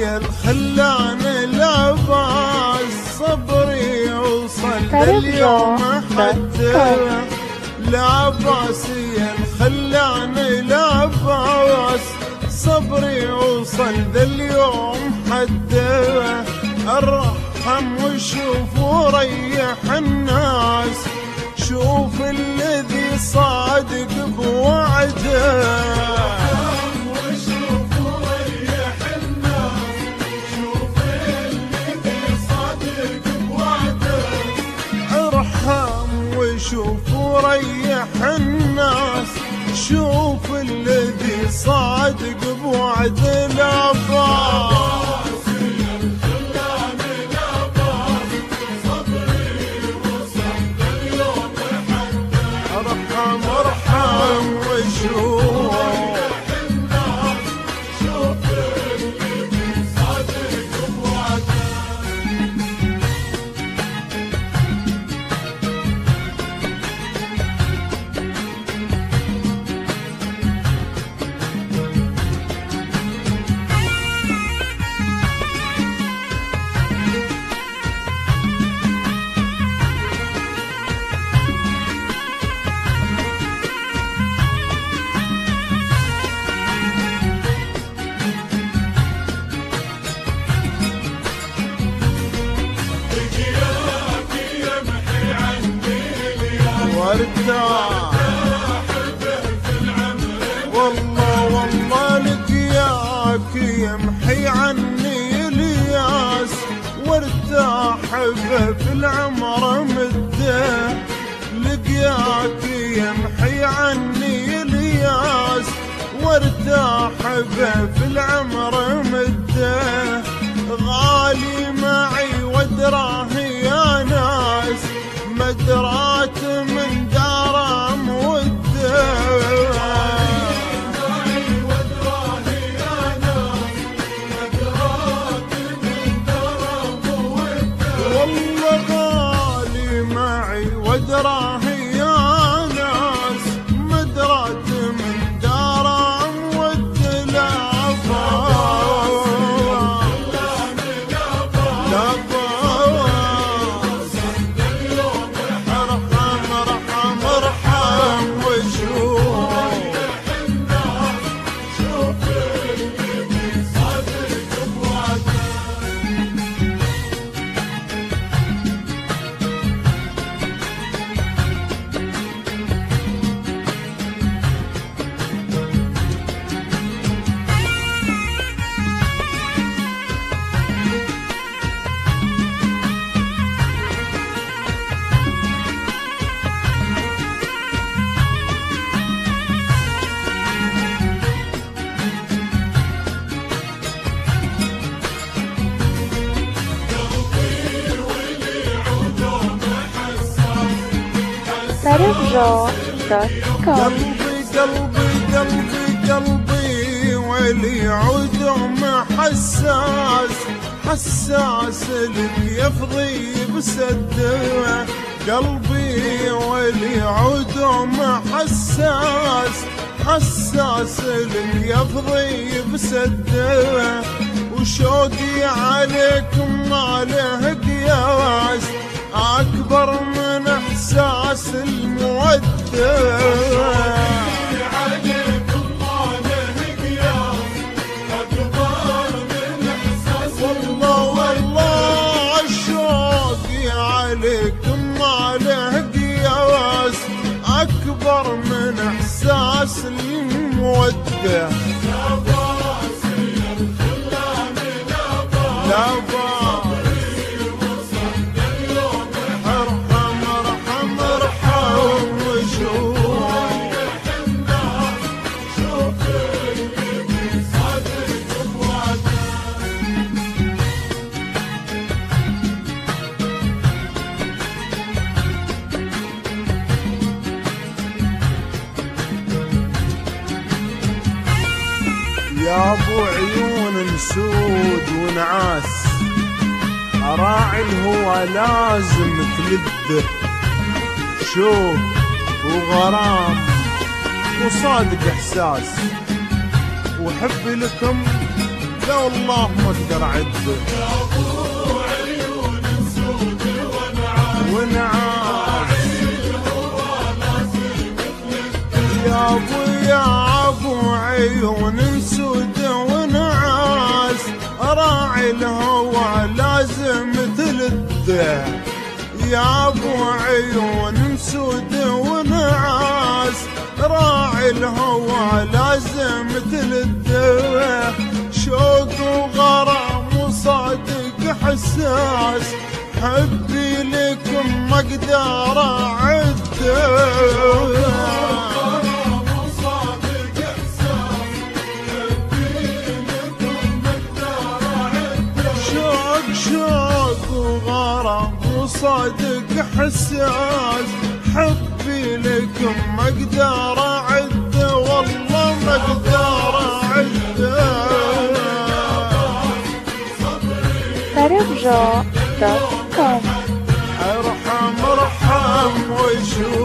الخلان لعباس صبري يوصل لليوم حتى لعباس الخلان لعباس صبري يوصل ذا اليوم حتى ارحم وشوف وريح الناس شوف الذي صادق بوعده شوف وريح الناس شوف الذي صادق بوعد العباس الخلان العباس صبري وصل اليوم حتى ارحم ارحم وشوف الناس شوف الذي صادق بوعده وارتاح والله والله لقياك يمحي عني الياس وارتاح في العمر مده لقياك يمحي عني الياس وارتاح في العمر مده غالي معي ودراه يا ناس مدرات من دار موده والله غالي معي ودراه يا ناس مدرات من دار موده لا sarafjo.com قلبي قلبي قلبي ولي عدوم حساس حساس لك يفضي بسده قلبي ولي عدوم حساس حساس لك يفضي بسده وشوقي عليكم ما له قياس أكبر من إحساس المودة عليكم ما له قياس أكبر من إحساس والله والله شوقي عليكم ما له قياس أكبر من إحساس المودة لا باس يا الخلان لا باس يا ابو عيون سود ونعاس اراعي الهوى لازم تلده شوق وغرام وصادق احساس وحبي لكم لا والله ما اقدر اعد ونعاس يا ابو عيون سود ونعاس راعي الهوى لازم تلذه يا ابو عيون سود ونعاس راعي الهوى لازم تلذه شوق وغرام وصادق حساس حبي لكم ما اقدر اعده شوق وغرام وصادق حساس حبي لكم ما اقدر اعده والله ما اقدر اعده tarabjo.com ارحم وشوف